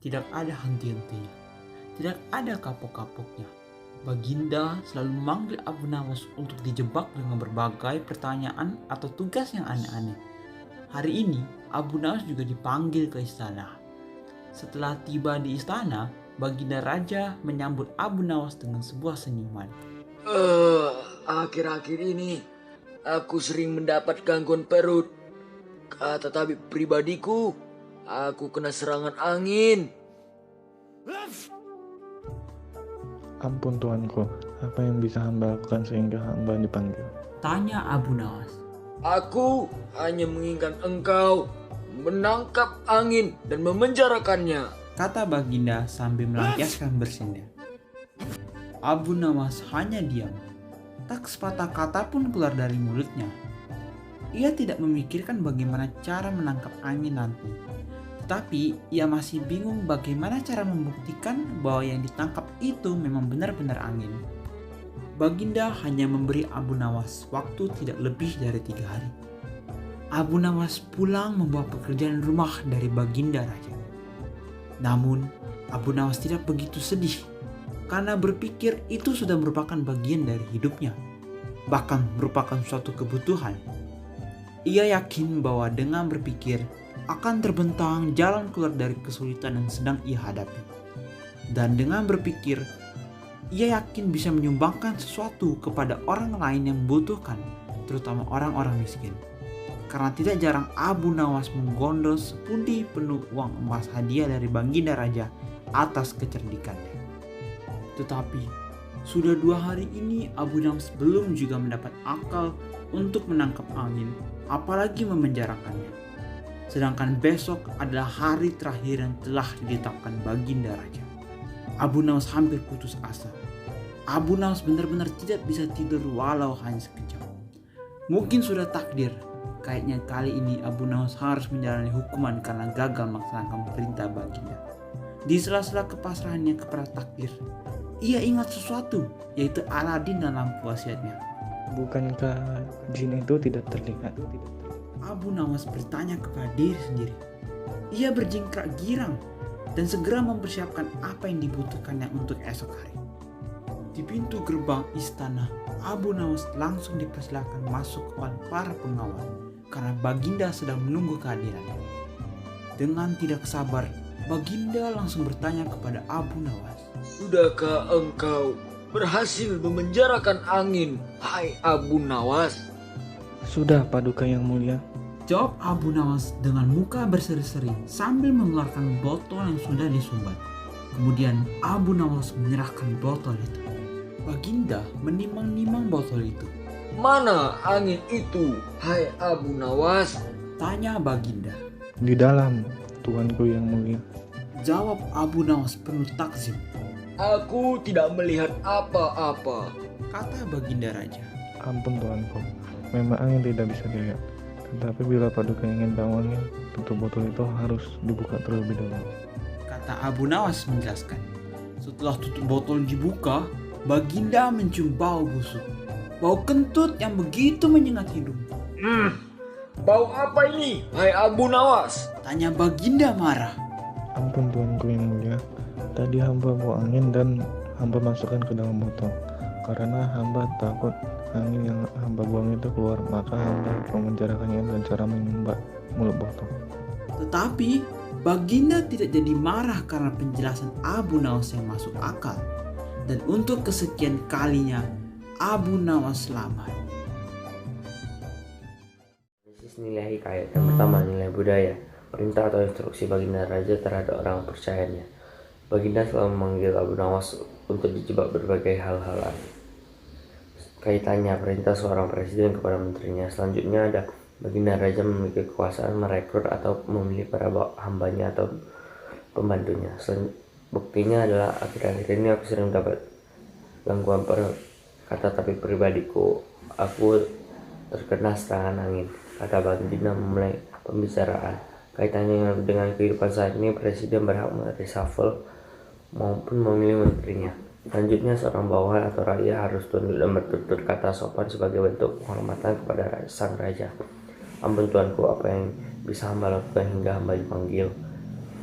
Tidak ada henti-hentinya, tidak ada kapok-kapoknya. Baginda selalu memanggil Abu Nawas untuk dijebak dengan berbagai pertanyaan atau tugas yang aneh-aneh. Hari ini, Abu Nawas juga dipanggil ke istana. Setelah tiba di istana, Baginda Raja menyambut Abu Nawas dengan sebuah senyuman. Akhir-akhir ini aku sering mendapat gangguan perut. Kata tabib pribadiku, aku kena serangan angin. Ampun tuanku, apa yang bisa hamba lakukan sehingga hamba dipanggil? Tanya Abu Nawas. Aku hanya menginginkan engkau menangkap angin dan memenjarakannya. Kata Baginda sambil melampiaskan bersinda. Abu Nawas hanya diam. Tak sepatah kata pun keluar dari mulutnya. Ia tidak memikirkan bagaimana cara menangkap angin nanti. Tetapi ia masih bingung bagaimana cara membuktikan bahwa yang ditangkap itu memang benar-benar angin. Baginda hanya memberi Abu Nawas waktu tidak lebih dari 3 hari. Abu Nawas pulang membawa pekerjaan rumah dari Baginda Raja. Namun Abu Nawas tidak begitu sedih karena berpikir itu sudah merupakan bagian dari hidupnya, bahkan merupakan suatu kebutuhan. Ia yakin bahwa dengan berpikir akan terbentang jalan keluar dari kesulitan yang sedang ia hadapi. Dan dengan berpikir, ia yakin bisa menyumbangkan sesuatu kepada orang lain yang membutuhkan, terutama orang-orang miskin. Karena tidak jarang Abu Nawas menggondol sepundi penuh uang emas hadiah dari Baginda Raja atas kecerdikannya. Tetapi, sudah 2 hari ini Abu Nawas belum juga mendapat akal untuk menangkap angin, apalagi memenjarakannya. Sedangkan besok adalah hari terakhir yang telah ditetapkan Baginda Raja. Abu Nawas hampir putus asa. Abu Nawas benar-benar tidak bisa tidur walau hanya sekejap. Mungkin sudah takdir, kayaknya kali ini Abu Nawas harus menjalani hukuman karena gagal melaksanakan perintah Baginda. Di sela-sela kepasrahannya kepada takdir, ia ingat sesuatu, yaitu Aladin dan lampu wasiatnya. Bukankah jin itu tidak terlihat? Abu Nawas bertanya kepada diri sendiri. Ia berjingkrak girang dan segera mempersiapkan apa yang dibutuhkannya untuk esok hari. Di pintu gerbang istana, Abu Nawas langsung dipersilakan masuk oleh para pengawal karena Baginda sedang menunggu kehadirannya. Dengan tidak sabar, Baginda langsung bertanya kepada Abu Nawas. Sudahkah engkau berhasil memenjarakan angin, hai Abu Nawas? Sudah, Paduka Yang Mulia. Jawab Abu Nawas dengan muka berseri-seri sambil mengeluarkan botol yang sudah disumbat. Kemudian Abu Nawas menyerahkan botol itu. Baginda menimang-nimang botol itu. Mana angin itu, hai Abu Nawas? Tanya Baginda. Di dalam, tuanku Yang Mulia. Jawab Abu Nawas penuh takzim. Aku tidak melihat apa-apa. Kata Baginda Raja. Ampun tuanku, memang angin tidak bisa dilihat. Tetapi bila Paduka ingin tahu angin, tutup botol itu harus dibuka terlebih dahulu. Kata Abu Nawas menjelaskan. Setelah tutup botol dibuka, Baginda mencium bau busuk. Bau kentut yang begitu menyengat hidung. Bau apa ini, hai Abu Nawas? Tanya Baginda marah. Ampun tuanku Yang Mulia, tadi hamba bawa angin dan hamba masukkan ke dalam botol. Karena hamba takut angin yang hamba buang itu keluar, maka hamba memenjarakannya dengan cara menyumbat mulut botol. Tetapi Baginda tidak jadi marah karena penjelasan Abu Nawas yang masuk akal. Dan untuk kesekian kalinya Abu Nawas selamat. Analisis nilai hikayat. Yang pertama, nilai budaya. Perintah atau instruksi Baginda Raja terhadap orang percayanya. Baginda selalu memanggil Abu Nawas untuk dijebak berbagai hal-hal aneh. Kaitannya perintah seorang presiden kepada menterinya. Selanjutnya ada Baginda Raja memiliki kekuasaan merekrut atau memilih para hambanya atau pembantunya. Buktinya adalah akhir-akhir ini aku sering mendapat gangguan kata tapi pribadiku, aku terkena serangan angin. Kata Baginda memulai pembicaraan. Kaitannya dengan kehidupan saat ini, presiden berhak mereshuffle maupun memilih menterinya. Selanjutnya seorang bawahan atau rakyat harus tunduk dan bertutur kata sopan sebagai bentuk penghormatan kepada sang raja. Ampun tuanku, apa yang bisa hamba lakukan hingga hamba dipanggil?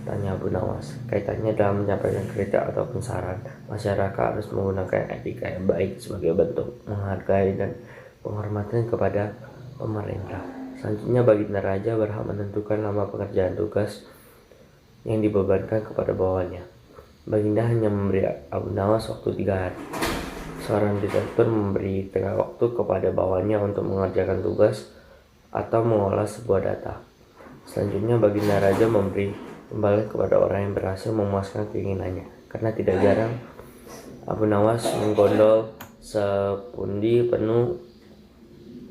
Tanya Abu Nawas. Kaitannya dalam menyampaikan kritik ataupun saran, masyarakat harus menggunakan etika yang baik sebagai bentuk menghargai dan penghormatan kepada pemerintah. Selanjutnya Baginda Raja berhak menentukan lama pengerjaan tugas yang dibebankan kepada bawahannya. Baginda hanya memberi Abu Nawas waktu 3 hari. Seorang direktur memberi tengah waktu kepada bawahannya untuk mengerjakan tugas atau mengolah sebuah data. Selanjutnya Baginda Raja memberi imbalan kepada orang yang berhasil memuaskan keinginannya. Karena tidak jarang Abu Nawas menggondol sepundi penuh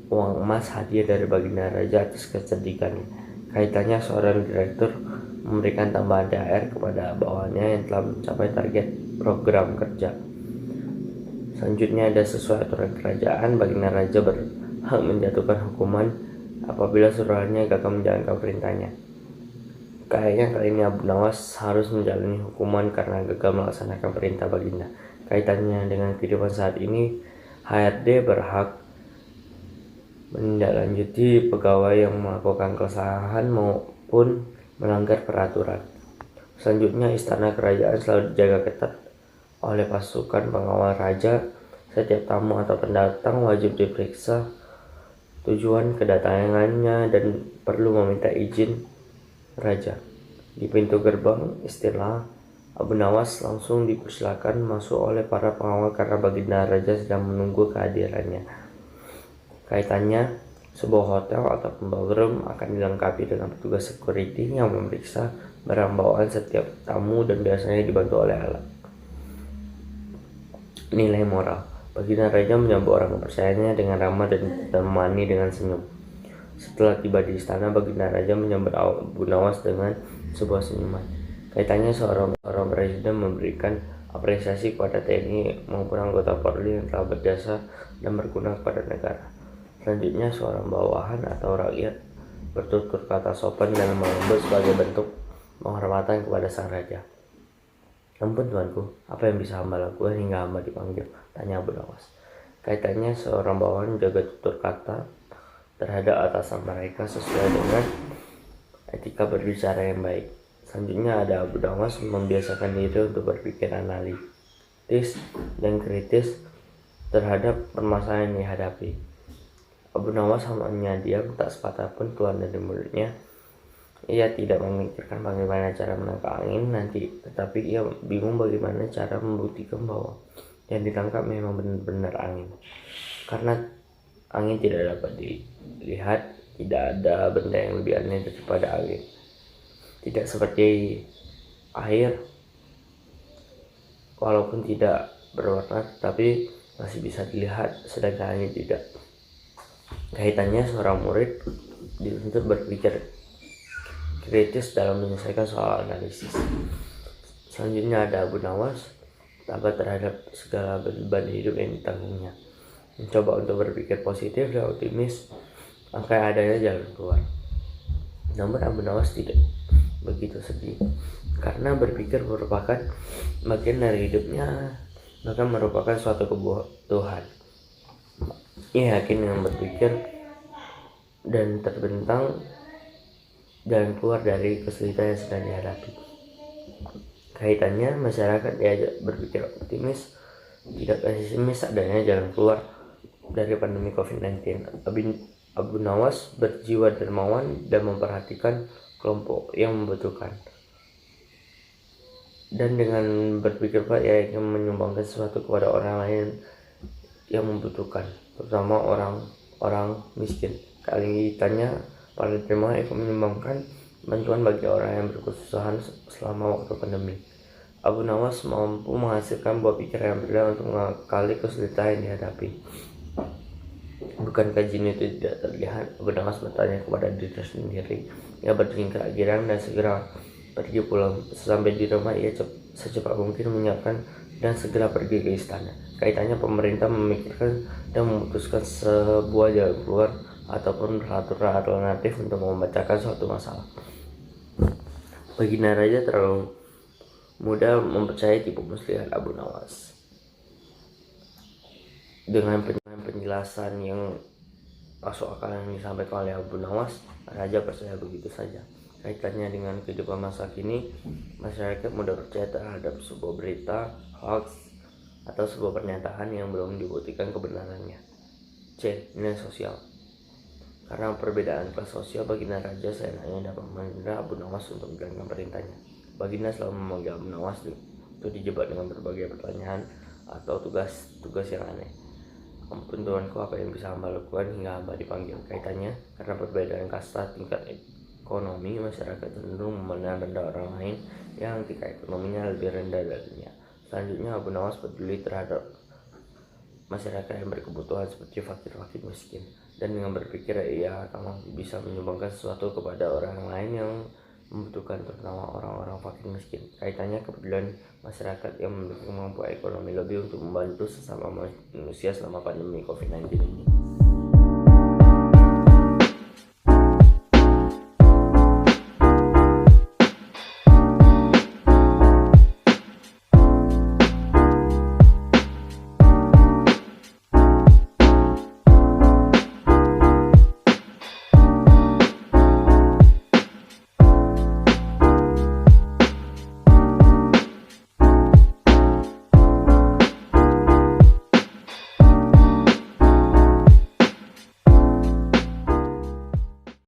uang emas hadiah dari Baginda Raja atas kecerdikannya. Kaitannya seorang direktur memberikan tambahan THR kepada bawahannya yang telah mencapai target program kerja. Selanjutnya ada sesuai aturan kerajaan, Baginda Raja berhak menjatuhkan hukuman apabila suruhannya gagal menjalankan perintahnya. Kayaknya kali ini Abu Nawas harus menjalani hukuman karena gagal melaksanakan perintah Baginda. Kaitannya dengan kehidupan saat ini, HRD berhak menindaklanjuti pegawai yang melakukan kesalahan maupun melanggar peraturan. Selanjutnya, istana kerajaan selalu dijaga ketat oleh pasukan pengawal raja. Setiap tamu atau pendatang wajib diperiksa tujuan kedatangannya dan perlu meminta izin raja. Di pintu gerbang istana, Abu Nawas langsung dipersilakan masuk oleh para pengawal karena Baginda Raja sedang menunggu kehadirannya. Kaitannya, sebuah hotel atau ballroom akan dilengkapi dengan petugas security yang memeriksa barang bawaan setiap tamu dan biasanya dibantu oleh alat. Nilai moral. Baginda Raja menyambut orang kepercayaannya dengan ramah dan menemani dengan senyum. Setelah tiba di istana, Baginda Raja menyambut Abu Nawas dengan sebuah senyuman. Kaitannya seorang presiden memberikan apresiasi kepada TNI maupun anggota Polri yang telah berjasa dan berguna kepada negara. Selanjutnya seorang bawahan atau rakyat bertutur kata sopan dan lembut sebagai bentuk penghormatan kepada sang raja. Ampun tuanku, apa yang bisa hamba lakukan hingga hamba dipanggil? Tanya Abu Nawas. Kaitannya seorang bawahan menjaga tutur kata terhadap atasan mereka sesuai dengan etika berbicara yang baik. Selanjutnya ada Abu Nawas membiasakan diri untuk berpikir analitis dan kritis terhadap permasalahan yang dihadapi. Abu Nawas hanya diam, tak sepatah pun keluar dari mulutnya. Ia tidak memikirkan bagaimana cara menangkap angin nanti, tetapi ia bingung bagaimana cara membuktikan bahwa yang ditangkap memang benar-benar angin. Karena angin tidak dapat dilihat, tidak ada benda yang lebih aneh daripada angin. Tidak seperti air, walaupun tidak berwarna, tapi masih bisa dilihat, sedangkan angin tidak. Kaitannya seorang murid dituntut berpikir kritis dalam menyelesaikan soal analisis. Selanjutnya ada Abu Nawas, tabah terhadap segala beban hidup yang ditanggungnya. Mencoba untuk berpikir positif dan optimis, maka adanya jalan keluar. Namun Abu Nawas tidak begitu sedih, karena berpikir merupakan bagian dari hidupnya, bahkan merupakan suatu kebutuhan. Ia yakin dengan berpikir dan terbentang jalan keluar dari kesulitan yang sedang dihadapi. Kaitannya, masyarakat diajak berpikir optimis, tidak pesimis adanya jalan keluar dari pandemi COVID-19. Abu Nawas berjiwa dermawan dan memperhatikan kelompok yang membutuhkan. Dan dengan berpikir baik, ia ingin menyumbangkan sesuatu kepada orang lain yang membutuhkan, terutama orang-orang miskin. Kaitannya, para dermawan ikut menyumbangkan bantuan bagi orang yang berkesusahan selama waktu pandemi. Abu Nawas mampu menghasilkan buah pikir yang berbeda untuk mengakali kesulitan yang dihadapi. Bukankah jin itu tidak terlihat? Abu Nawas bertanya kepada diri sendiri. Ia bertingkah giram dan segera pergi pulang. Sesampai di rumah, ia secepat mungkin menyiapkan dan segera pergi ke istana. Kaitannya, pemerintah memikirkan dan memutuskan sebuah jalan keluar ataupun peraturan alternatif untuk memecahkan suatu masalah. Baginda Raja terlalu mudah mempercayai tipu muslihat Abu Nawas. Dengan penjelasan yang masuk akal yang disampaikan oleh Abu Nawas, Raja percaya begitu saja. Kaitannya dengan kehidupan masa kini, masyarakat mudah percaya terhadap sebuah berita, hoax, atau sebuah pernyataan yang belum dibuktikan kebenarannya. C. Nilai sosial. Karena perbedaan kelas sosial, Baginda Raja seenaknya dapat meminta Abu Nawas untuk menjalankan perintahnya. Baginda selalu memanggil Abu Nawas untuk dijebak dengan berbagai pertanyaan atau tugas-tugas yang aneh. Ampun Tuanku, apa yang bisa hamba lakukan hingga hamba dipanggil? Kaitannya, karena perbedaan kasta tingkat ekonomi, masyarakat cenderung memandang rendah orang lain yang tingkat ekonominya lebih rendah darinya. Selanjutnya, Abu Nawas peduli terhadap masyarakat yang berkebutuhan seperti fakir-fakir miskin, dan dengan berpikir ia akan bisa menyumbangkan sesuatu kepada orang lain yang membutuhkan, terutama orang-orang fakir miskin. Kaitannya kepedulian masyarakat yang memiliki kemampuan ekonomi lebih untuk membantu sesama manusia selama pandemi COVID-19 ini.